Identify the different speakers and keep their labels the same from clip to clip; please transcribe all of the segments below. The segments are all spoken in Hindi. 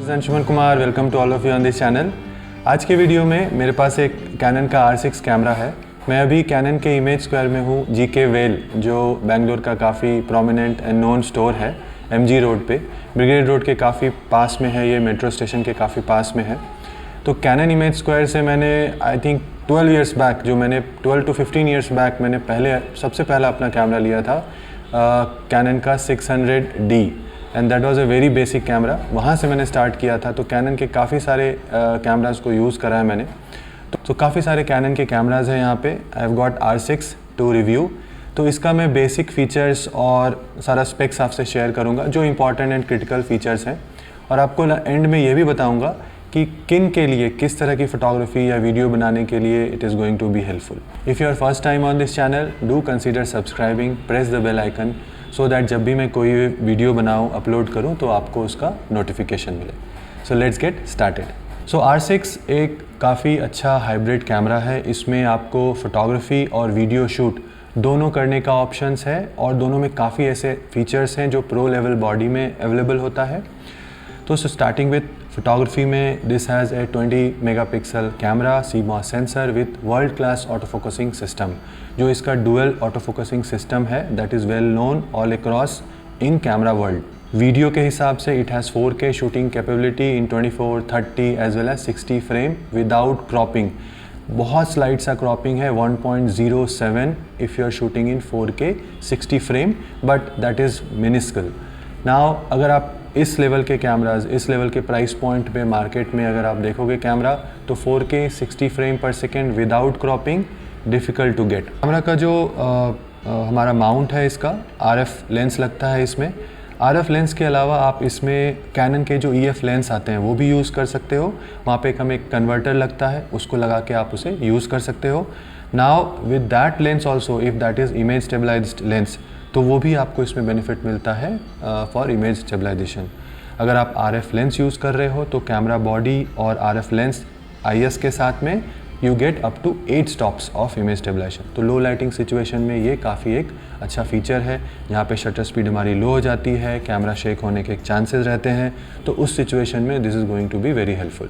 Speaker 1: This is Anshuman Kumar, welcome to all of you on this channel. आज के वीडियो में मेरे पास एक कैनन का R6 कैमरा है। मैं अभी कैनन के इमेज स्क्वायर में हूँ, GK वेल, जो बेंगलोर का काफ़ी प्रोमिनेंट एंड नोन स्टोर है, MG रोड पे, ब्रिगेड रोड के काफ़ी पास में है, ये मेट्रो स्टेशन के काफ़ी पास में है। तो कैनन इमेज स्क्वायर से मैंने आई थिंक 12 ईयर्स बैक, जो मैंने 12 to 15 ईयर्स बैक मैंने सबसे पहला अपना कैमरा लिया था कैनन का 600D, and that was a very basic camera. वहाँ से मैंने स्टार्ट किया था। तो कैनन के काफ़ी सारे कैमरास को यूज़ करा है मैंने। तो काफ़ी सारे कैनन के कैमराज हैं यहाँ पे। I have got R6 to review. तो इसका मैं बेसिक फ़ीचर्स और सारा स्पेक्स आपसे शेयर करूँगा, जो इंपॉर्टेंट एंड क्रिटिकल फ़ीचर्स हैं, और आपको एंड में ये भी बताऊँगा कि किन के लिए, किस तरह की फ़ोटोग्राफी या वीडियो बनाने के लिए it is going to be helpful. If you are first time on this channel, do consider subscribing, press the bell icon, so that जब भी मैं कोई वीडियो बनाऊँ, अपलोड करूँ, तो आपको उसका नोटिफिकेशन मिले। So let's get started. So R6 एक काफ़ी अच्छा हाइब्रिड कैमरा है। इसमें आपको फ़ोटोग्राफी और वीडियो शूट दोनों करने का ऑप्शंस है, और दोनों में काफ़ी ऐसे फीचर्स हैं जो प्रो लेवल बॉडी में अवेलेबल होता है। तो स्टार्टिंग विथ फोटोग्राफी में, this has a 20 megapixel camera, CMOS sensor with world class auto focusing system. जो इसका डुअल ऑटो फोकसिंग सिस्टम है, that is well known all across in camera world. Video के हिसाब से it has 4K shooting capability in 24, 30 as well as 60 frame without cropping. बहुत स्लाइड सा क्रॉपिंग है, 1.07 if you are shooting in 4K 60 frame, but that is minuscule. Now अगर आप इस लेवल के कैमराज, इस लेवल के प्राइस पॉइंट पे मार्केट में अगर आप देखोगे कैमरा, तो 4K 60 frame per second without cropping difficult to get. Camera का जो हमारा माउंट है, इसका RF लेंस लगता है इसमें। RF लेंस के अलावा आप इसमें कैनन के जो EF लेंस आते हैं वो भी यूज़ कर सकते हो। वहाँ पे हमें एक कन्वर्टर लगता है, उसको लगा के आप उसे यूज़ कर सकते हो। Now with that lens also, if that is image stabilized lens, तो वो भी आपको इसमें बेनिफिट मिलता है फॉर इमेज स्टेबलाइजेशन। अगर आप RF लेंस यूज़ कर रहे हो, तो कैमरा बॉडी और RF लेंस IS के साथ में you get up to 8 stops of image stabilization. तो लो लाइटिंग सिचुएशन में ये काफ़ी एक अच्छा फीचर है। यहाँ पे शटर स्पीड हमारी लो हो जाती है, कैमरा शेक होने के चांसेस रहते हैं, तो उस सिचुएशन में this is going to be very helpful.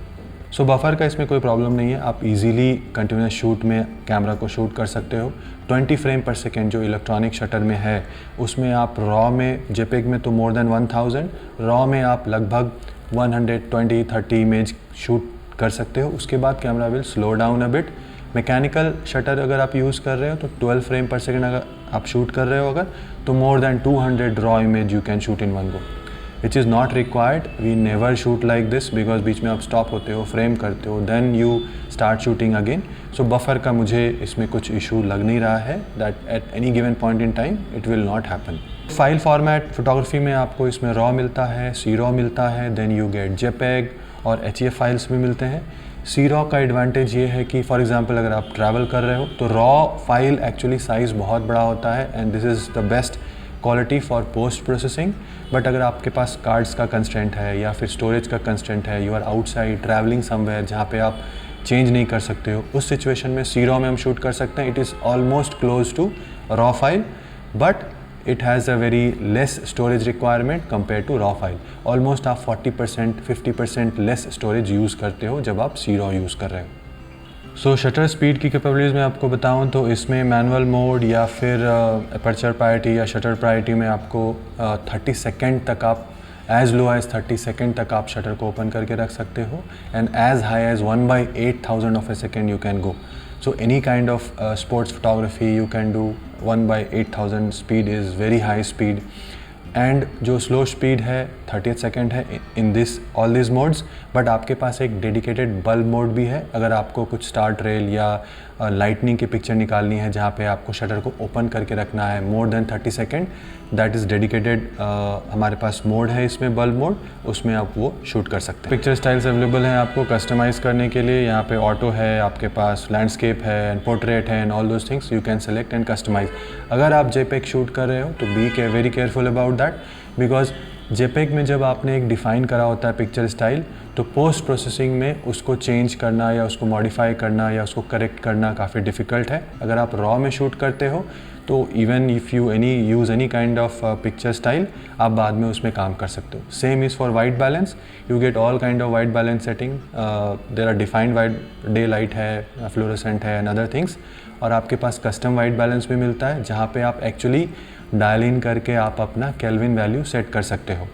Speaker 1: So buffer का इसमें कोई प्रॉब्लम नहीं है। आप इजीली कंटिन्यूस शूट में कैमरा को शूट कर सकते हो। 20 फ्रेम पर सेकेंड जो इलेक्ट्रॉनिक शटर में है, उसमें आप रॉ में, JPEG में तो मोर देन 1000, रॉ में आप लगभग 120-30 इमेज शूट कर सकते हो। उसके बाद camera will slow down a bit. Mechanical shutter अगर आप यूज़ कर रहे हो, तो 12 फ्रेम पर सेकेंड अगर आप शूट कर रहे हो अगर, तो more than 200 raw image you can shoot in one go, which is not required. We never shoot like this, because बीच में आप स्टॉप होते हो, फ्रेम करते हो, then you start shooting again. So buffer का मुझे इसमें कुछ इशू लग नहीं रहा है, that at any given point in time it will not happen. File format photography में आपको इसमें रॉ मिलता है, C-RAW मिलता है, देन यू गेट JPEG और HEF फाइल्स भी मिलते हैं। C-RAW का एडवांटेज ये है कि फॉर एग्जांपल अगर आप ट्रैवल कर रहे हो, तो रॉ फाइल एक्चुअली साइज़ बहुत बड़ा होता है, and this is the best quality for post processing. But अगर आपके पास कार्ड्स का कंस्ट्रेंट है या फिर स्टोरेज का कंस्ट्रेंट है, you are outside travelling somewhere जहाँ पे आप चेंज नहीं कर सकते हो, उस सिचुएशन में C-RAW में हम शूट कर सकते हैं। It is almost close to raw file, but it has a very less storage requirement compare to raw file. Almost आप 40% 50% लेस स्टोरेज यूज़ करते हो जब आप C-RAW यूज़ कर रहे हो। सो शटर स्पीड की कैपेबिलिटीज़ में आपको बताऊं, तो इसमें मैनुअल मोड या फिर अपर्चर प्रायोरिटी या शटर प्रायोरिटी में आपको 30 सेकेंड तक, आप एज़ लो एज़ 30 सेकेंड तक आप शटर को ओपन करके रख सकते हो, and as high as 1/8000 of A second you can go. So any kind of sports photography you can do 1/8000 speed is very high speed, and जो स्लो स्पीड है 30 सेकेंड है in this all this modes. But आपके पास एक डेडिकेटेड बल्ब मोड भी है। अगर आपको कुछ स्टार ट्रेल या लाइटनिंग की पिक्चर निकालनी है जहाँ पे आपको शटर को ओपन करके रखना है more than 30 second, that is dedicated हमारे पास मोड है इसमें, बल्ब मोड, उसमें आप वो शूट कर सकते हैं। पिक्चर स्टाइल्स अवेलेबल हैं आपको कस्टमाइज़ करने के लिए। यहाँ पे ऑटो है, आपके पास लैंडस्केप है एंड पोर्ट्रेट है, and all those things you can select and customize. अगर आप JPEG शूट कर रहे हो, तो be very careful about that, because JPEG में जब आपने एक डिफ़ाइन करा होता है पिक्चर स्टाइल, तो पोस्ट प्रोसेसिंग में उसको चेंज करना या उसको मॉडिफाई करना या उसको करेक्ट करना काफ़ी डिफ़िकल्ट है। अगर आप रॉ में शूट करते हो तो even if you use any kind of picture style, आप बाद में उसमें काम कर सकते हो। Same is for white balance, you get all kind of white balance setting, there are defined white, daylight है, फ्लोरेसेंट है एंड अदर थिंग्स। और आपके पास कस्टम वाइट बैलेंस भी मिलता है जहाँ पे आप एक्चुअली डायल इन करके आप अपना केल्विन वैल्यू सेट कर सकते हो।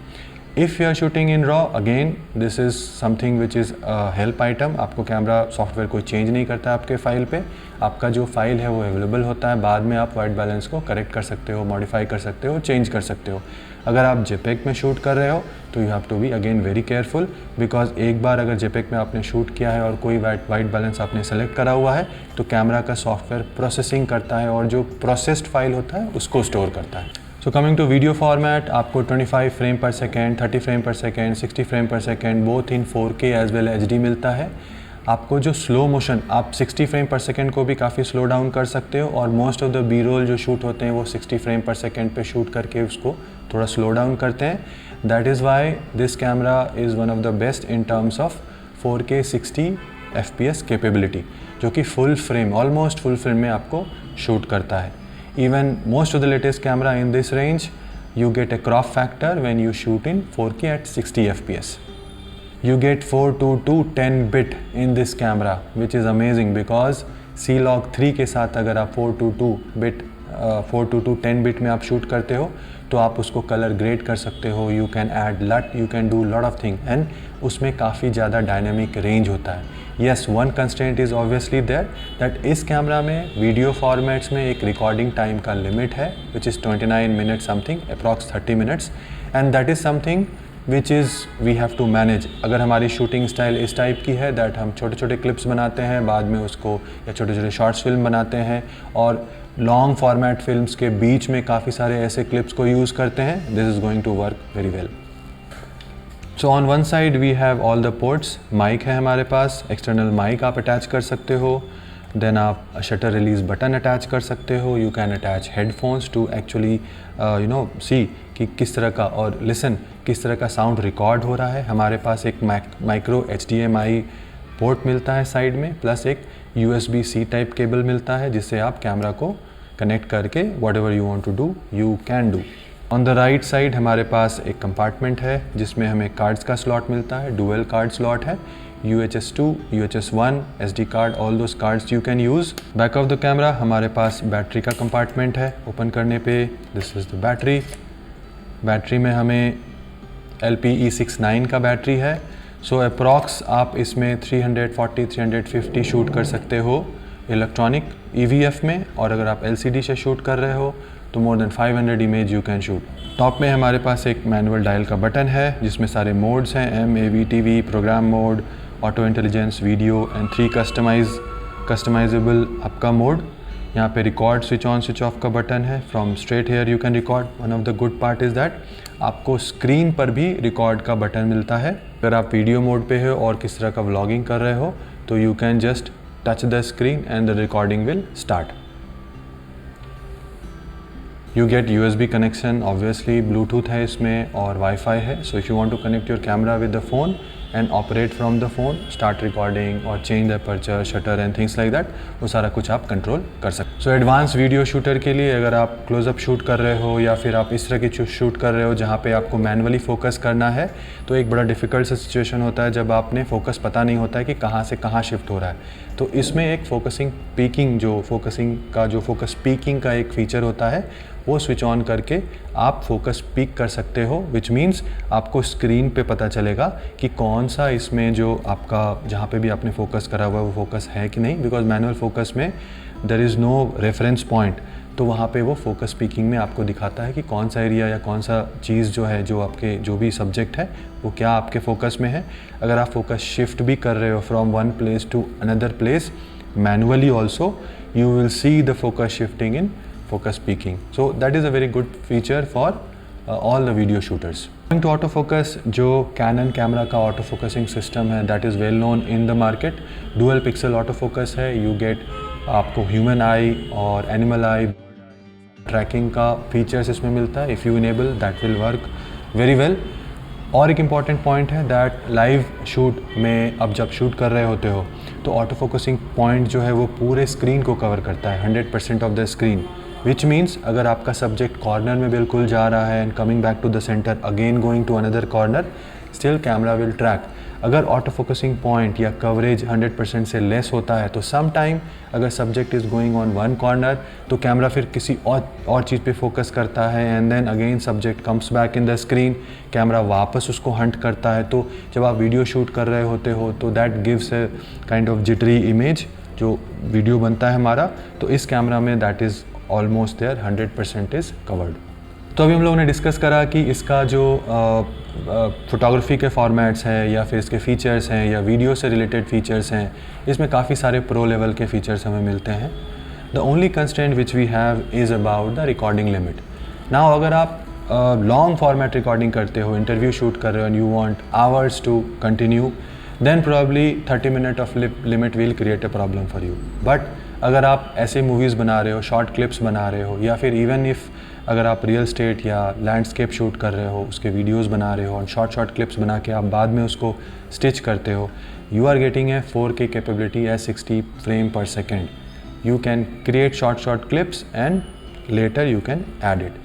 Speaker 1: If you are shooting in raw, again this is something which is help item. आपको कैमरा सॉफ्टवेयर कोई चेंज नहीं करता आपके फ़ाइल पे, आपका जो फाइल है वो अवेलेबल होता है। बाद में आप वाइट बैलेंस को करेक्ट कर सकते हो, मॉडिफाई कर सकते हो, चेंज कर सकते हो। अगर आप JPEG में शूट कर रहे हो तो you have to be again very careful, because एक बार अगर JPEG में आपने शूट किया है और कोई वाइट बैलेंस आपने सेलेक्ट करा हुआ है तो कैमरा का सॉफ्टवेयर प्रोसेसिंग करता है और जो प्रोसेस्ड फाइल होता है उसको स्टोर करता है। So coming to video format, आपको 25 frame per second, 30 frame per second, 60 frame per second both in 4K as well HD मिलता है। आपको जो स्लो मोशन, आप 60 फ्रेम पर सेकेंड को भी काफ़ी स्लो डाउन कर सकते हो और most of the B roll जो शूट होते हैं वो 60 फ्रेम पर सेकेंड पे शूट करके उसको थोड़ा स्लो डाउन करते हैं। That is why this camera is one of the best in terms of 4K 60 FPS capability, जो कि full frame, almost full frame में आपको शूट करता है। Even most of the latest camera in this range, you get a crop factor when you shoot in 4K at 60 FPS. You get 422 10-bit in this camera, which is amazing because C-Log 3 के साथ अगर आप 422 10-bit में आप शूट करते हो तो आप उसको कलर ग्रेड कर सकते हो, you can add LUT, you can do lot of thing and उसमें काफ़ी ज़्यादा डायनेमिक रेंज होता है। Yes, one constraint is obviously there that इस कैमरा में वीडियो फॉर्मेट्स में एक रिकॉर्डिंग टाइम का लिमिट है which is 29 minute something, approx 30 minutes, and that is something which is we have to manage. अगर हमारी शूटिंग स्टाइल इस टाइप की है दैट हम छोटे छोटे क्लिप्स बनाते हैं, बाद में उसको या छोटे छोटे शॉर्ट्स फिल्म बनाते हैं और लॉन्ग फॉर्मेट फिल्म्स के बीच में काफ़ी सारे ऐसे क्लिप्स को यूज़ करते हैं, this is going to work very well. So on one side we have all the ports, mic है हमारे पास, एक्सटर्नल माइक आप अटैच कर सकते हो, देन आप शटर रिलीज बटन अटैच कर सकते हो, you can attach headphones to actually see कि किस तरह का और लिसन किस तरह का साउंड रिकॉर्ड हो रहा है। हमारे पास एक माइक्रो HDMI पोर्ट मिलता है साइड में, प्लस एक USB-C टाइप केबल मिलता है जिससे आप कैमरा को कनेक्ट करके whatever you want to do you can do. On the right side हमारे पास एक कंपार्टमेंट है जिसमें हमें कार्ड्स का स्लॉट मिलता है, डुअल कार्ड स्लॉट है, UHS-2, UHS-1, SD card, all those cards you can use. Back of the camera हमारे पास बैटरी का कंपार्टमेंट है, ओपन करने पे this is the battery. Battery में हमें LPE69 का बैटरी है, सो अप्रॉक्स आप इसमें 340-350 शूट कर सकते हो इलेक्ट्रॉनिक EVF में, और अगर आप LCD से शूट कर रहे हो तो more then 500 image you can shoot. Top में हमारे पास एक मैनुअल डायल का बटन है जिसमें सारे मोड्स हैं, M, AV, TV, program mode, auto intelligence, video and 3 customisable आपका मोड। यहाँ पे record switch on switch off का बटन है, from straight here you can record. One of the good part is that आपको स्क्रीन पर भी रिकॉर्ड का बटन मिलता है। अगर आप वीडियो मोड पे हो और किस तरह का व्लॉगिंग कर रहे हो तो you can just touch the screen and the recording will start. You get USB connection, obviously Bluetooth है इसमें और वाईफाई है, so if you want to connect your camera with the phone and operate from the phone, start recording और change the aperture, shutter and things like that, वो सारा कुछ आप कंट्रोल कर सकते। सो एडवांस वीडियो शूटर के लिए अगर आप क्लोजअप शूट कर रहे हो या फिर आप इस तरह की शूट कर रहे हो जहाँ पे आपको मैनुअली फोकस करना है, तो एक बड़ा डिफ़िकल्ट सा सिचुएशन होता है जब आपने फोकस पता नहीं होता है कि कहाँ से कहाँ शिफ्ट हो रहा है। तो इसमें एक फोकसिंग पीकिंग का एक फ़ीचर होता है, वो स्विच ऑन करके आप फोकस पीक कर सकते हो, विच मीन्स आपको स्क्रीन पे पता चलेगा कि कौन सा इसमें जो आपका जहाँ पे भी आपने फोकस करा हुआ है वो फोकस है कि नहीं, बिकॉज मैनुअल फोकस में there is no reference point, तो वहाँ पे वो फोकस पीकिंग में आपको दिखाता है कि कौन सा एरिया या कौन सा चीज़ जो है, जो आपके जो भी सब्जेक्ट है वो क्या आपके फोकस में है। अगर आप फोकस शिफ्ट भी कर रहे हो from one place to another place manually also, you will see the focus shifting in focus peaking. So that is a very good feature for all the video shooters. Coming to autofocus, जो Canon कैमरा का auto focusing system है, that is well known in the market. Dual pixel autofocus है, you get आपको human eye और animal eye tracking का features इसमें मिलता है. If you enable, that will work very well. और एक इम्पॉर्टेंट पॉइंट है दैट लाइव शूट में अब जब शूट कर रहे होते हो तो ऑटो फोकसिंग पॉइंट जो है वो पूरे स्क्रीन को कवर करता है, 100% of the screen, which means अगर आपका सब्जेक्ट कॉर्नर में बिल्कुल जा रहा है and coming back to the centre again going to another corner, still camera will track. अगर ऑटो फोकसिंग पॉइंट या कवरेज 100% से लेस होता है तो सम टाइम अगर subject is going on one corner तो कैमरा फिर किसी और चीज़ पे फोकस करता है and then again subject comes back in the screen, camera वापस उसको हंट करता है। तो जब आप वीडियो शूट कर रहे होते हो तो that gives a kind of jittery image जो वीडियो बनता है हमारा, तो इस कैमरा में that is almost there 100% is covered. तो अभी हम लोगों ने डिस्कस करा कि इसका जो फ़ोटोग्राफी के फॉर्मेट्स हैं या फिर इसके फ़ीचर्स हैं या वीडियो से रिलेटेड फ़ीचर्स हैं, इसमें काफ़ी सारे प्रो लेवल के फ़ीचर्स हमें मिलते हैं। The only constraint which we have is about the recording limit. Now अगर आप लॉन्ग फॉर्मेट रिकॉर्डिंग करते हो, इंटरव्यू शूट कर रहे हो and you want hours to continue, then probably 30 minute of limit will create a problem for you. But अगर आप ऐसे मूवीज़ बना रहे हो, शॉर्ट क्लिप्स बना रहे हो, या फिर इवन इफ़ अगर आप रियल स्टेट या लैंडस्केप शूट कर रहे हो, उसके वीडियोस बना रहे हो और शॉर्ट क्लिप्स बना के आप बाद में उसको स्टिच करते हो, you are getting a 4K capability at 60 frame per second. You can create short clips and later you can add it.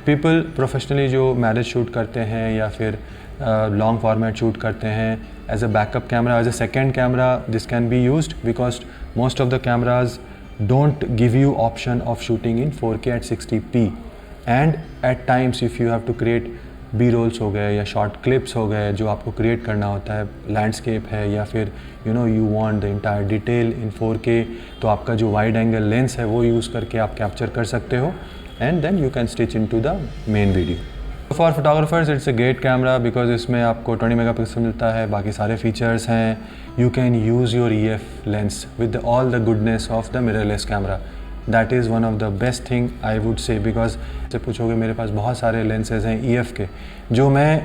Speaker 1: People professionally जो मैरिज शूट करते हैं या फिर लॉन्ग फॉर्मेट शूट करते हैं, as a backup camera, as a second camera this can be used because most of the cameras don't give you option of shooting in 4K at 60p, and at times if you have to create B-rolls हो गए या शॉर्ट क्लिप्स हो गए जो आपको क्रिएट करना होता है, लैंडस्केप है या फिर you want the entire detail in 4K, तो आपका जो वाइड एंगल लेंस है वो यूज़ करके आप कैप्चर कर सकते हो and then you can stitch into the main video. For photographers it's a great camera because इसमें आपको 20 मेगापिक्सल मिलता है, बाकी सारे फीचर्स हैं। You can use your EF lens with all the goodness of the mirrorless camera. That is one of the best thing I would say, because से पूछोगे मेरे पास बहुत सारे लेंसेज हैं EF के जो मैं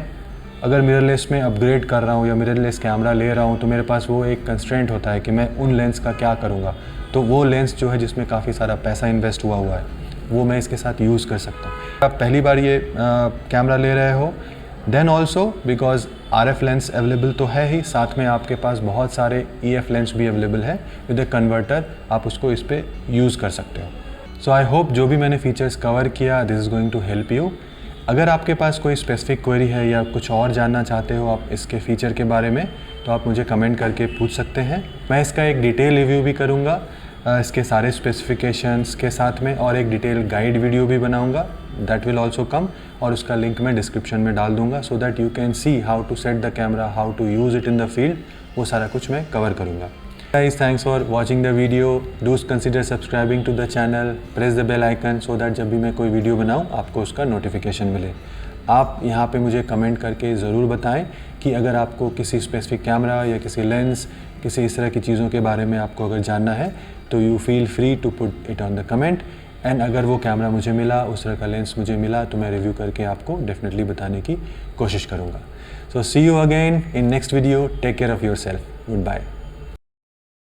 Speaker 1: अगर मिररलेस में अपग्रेड कर रहा हूँ या मिररलेस कैमरा ले रहा हूँ तो मेरे पास वो एक कंस्ट्रेंट होता है कि मैं उन लेंस का क्या करूँगा। तो वो लेंस जो है जिसमें काफ़ी सारा पैसा इन्वेस्ट हुआ है वो मैं इसके साथ यूज़ कर सकता हूँ। आप पहली बार ये कैमरा ले रहे हो, then also because RF lens available तो है ही, साथ में आपके पास बहुत सारे EF लेंस भी अवेलेबल है विद ए कन्वर्टर, आप उसको इस पर यूज़ कर सकते हो। सो आई होप जो भी मैंने फीचर्स कवर किया this is going to help you. अगर आपके पास कोई स्पेसिफिक क्वेरी है या कुछ और जानना चाहते हो आप इसके फ़ीचर के बारे में तो आप मुझे कमेंट करके पूछ सकते हैं। मैं इसका एक डिटेल रिव्यू भी करूँगा इसके सारे स्पेसिफिकेशंस के साथ में, और एक डिटेल गाइड वीडियो भी बनाऊंगा दैट विल आल्सो कम, और उसका लिंक मैं डिस्क्रिप्शन में डाल दूंगा so that you can see how to set the camera, how to use it in the field, वो सारा कुछ मैं कवर करूँगा। Guys, thanks for watching the video. Do consider subscribing to the channel. Press the bell icon so that जब भी मैं कोई वीडियो बनाऊँ आपको उसका नोटिफिकेशन मिले। आप यहाँ पे मुझे कमेंट करके ज़रूर बताएं कि अगर आपको किसी स्पेसिफिक कैमरा या किसी लेंस, किसी इस तरह की चीज़ों के बारे में आपको अगर जानना है तो you feel free to put it on the comment. And अगर वो कैमरा मुझे मिला, उस तरह का लेंस मुझे मिला तो मैं रिव्यू करके आपको डेफिनेटली बताने की कोशिश करूँगा। So see you again in next video. Take care of yourself. Good bye.